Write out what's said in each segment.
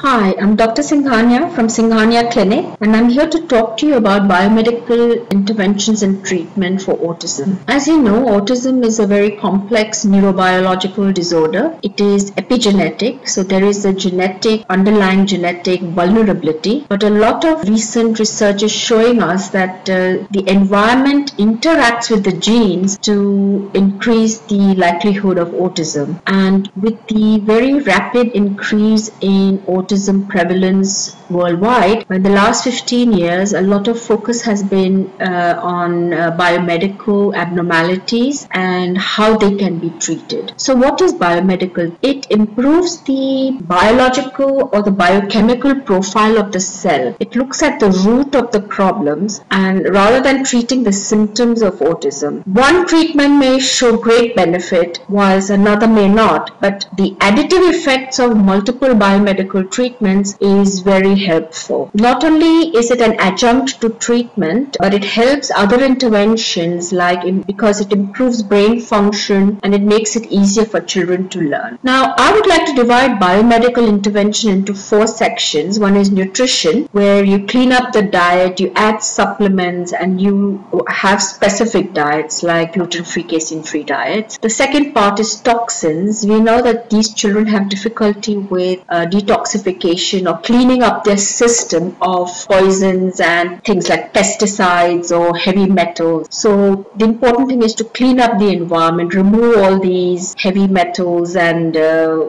Hi, I'm Dr. Singhania from Singhania Clinic, and I'm here to talk to you about biomedical interventions and treatment for autism. As you know, autism is a very complex neurobiological disorder. It is epigenetic, so there is a underlying genetic vulnerability, but a lot of recent research is showing us that the environment interacts with the genes to increase the likelihood of autism. And with the very rapid increase in autism prevalence worldwide, in the last 15 years, a lot of focus has been on biomedical abnormalities and how they can be treated. So what is biomedical? It improves the biological or the biochemical profile of the cell. It looks at the root of the problems, and rather than treating the symptoms of autism, one treatment may show great benefit whilst another may not, but the additive effects of multiple biomedical treatments is very helpful. Not only is it an adjunct to treatment, but it helps other interventions because it improves brain function and it makes it easier for children to learn. Now, I would like to divide biomedical intervention into 4 sections. One is nutrition, where you clean up the diet, you add supplements, and you have specific diets like gluten-free, casein-free diets. The second part is toxins. We know that these children have difficulty with detoxification or cleaning up their system of poisons and things like pesticides or heavy metals. So the important thing is to clean up the environment, remove all these heavy metals and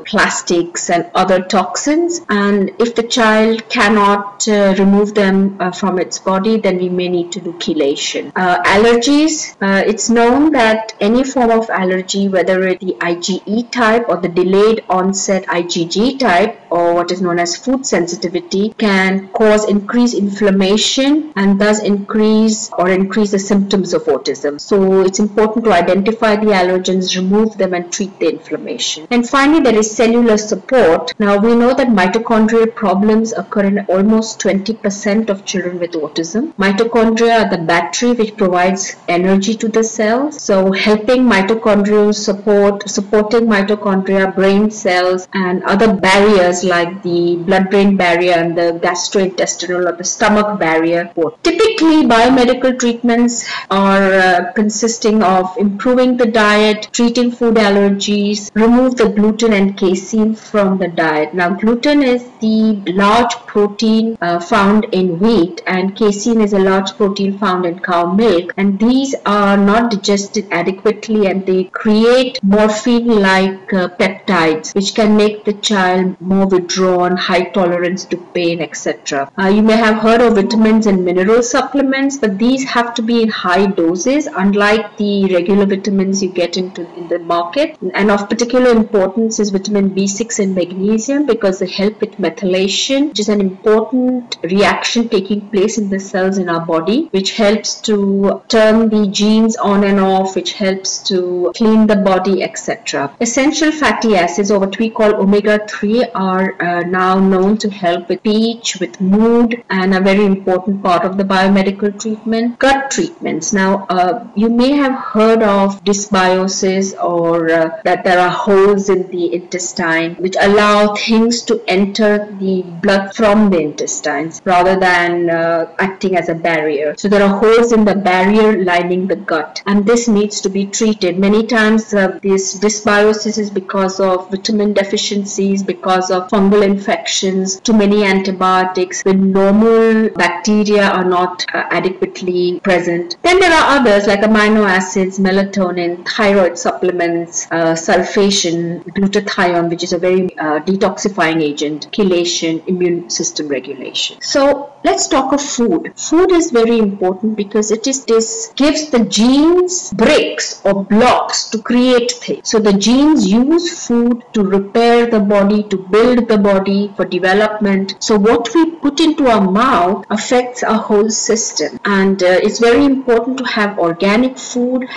plastics and other toxins. And if the child cannot remove them from its body, then we may need to do chelation. Allergies, it's known that any form of allergy, whether it's the IgE type or the delayed onset IgG type, or what is known as food sensitivity, can cause increased inflammation and thus increase the symptoms of autism. So it's important to identify the allergens, remove them, and treat the inflammation. And finally, there is cellular support. Now, we know that mitochondrial problems occur in almost 20% of children with autism. Mitochondria are the battery which provides energy to the cells. So helping mitochondrial supporting mitochondria, brain cells, and other barriers like the blood-brain barrier and the gastrointestinal or the stomach barrier. Typically, biomedical treatments are consisting of improving the diet, treating food allergies, remove the gluten and casein from the diet. Now, gluten is the large protein found in wheat, and casein is a large protein found in cow milk, and these are not digested adequately and they create morphine-like peptides which can make the child more withdrawn, high tolerance to pain, etc. You may have heard of vitamins and mineral supplements, but these have to be in high doses, unlike the regular vitamins you get in the market. And of particular importance is vitamin B6 and magnesium, because they help with methylation, which is an important reaction taking place in the cells in our body, which helps to turn the genes on and off, which helps to clean the body, etc. Essential fatty acids, or what we call omega-3, are now known to help with speech, with mood, and a very important part of the biomedical treatment. Gut treatments. Now, you may have heard of dysbiosis, or that there are holes in the intestine which allow things to enter the blood from the intestines rather than acting as a barrier. So there are holes in the barrier lining the gut, and this needs to be treated. Many times this dysbiosis is because of vitamin deficiencies, because of fungal infections, too many antibiotics, when normal bacteria are not adequately present. Then there are others like amino acids, melatonin, thyroid supplements, sulfation, glutathione, which is a very detoxifying agent, chelation, immune system regulation. So let's talk of food. Food is very important because this gives the genes bricks or blocks to create things. So the genes use food to repair the body, to build the body for development. So what we put into our mouth affects our whole system, and it's very important to have organic food,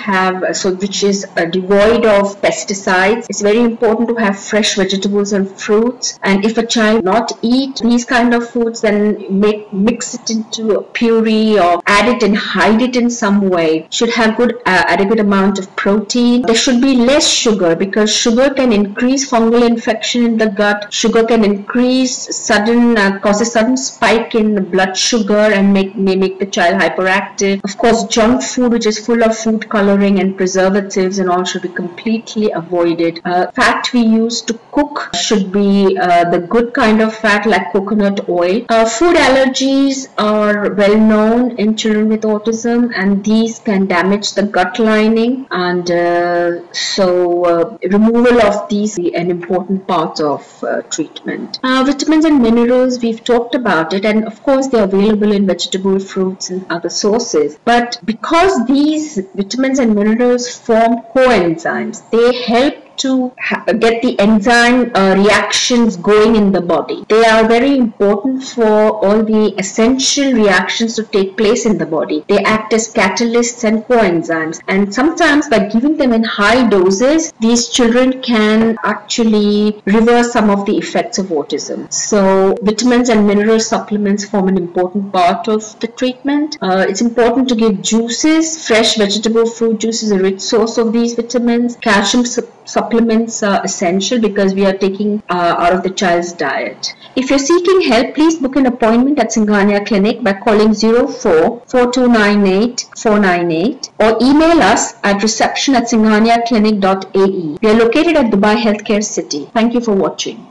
which is devoid of pesticides. It's very important to have fresh vegetables and fruits, and if a child not eat these kind of foods, then mix it into a puree or add it and hide it in some way. Should have good adequate amount of protein. There should be less sugar because sugar can increase fungal infection in the gut. Sugar can increase cause a sudden spike in the blood sugar and may make the child hyperactive. Of course, junk food, which is full of food coloring and preservatives and all, should be completely avoided. Fat we use to cook should be the good kind of fat like coconut oil. Food allergies are well known in children with autism, and these can damage the gut lining, and so removal of these is an important part of treatment. Vitamins and minerals, we've talked about it, and of course they're available in vegetable, fruits and other sources, but because these vitamins and minerals form coenzymes, they help to get the enzyme reactions going in the body. They are very important for all the essential reactions to take place in the body. They act as catalysts and coenzymes, and sometimes by giving them in high doses, these children can actually reverse some of the effects of autism. So vitamins and mineral supplements form an important part of the treatment. It's important to give juices. Fresh vegetable fruit juice is a rich source of these vitamins. Calcium supplements are essential because we are taking out of the child's diet. If you're seeking help, please book an appointment at Singhania Clinic by calling 04-4298-498 or email us at reception@singhaniaclinic.ae. We are located at Dubai Healthcare City. Thank you for watching.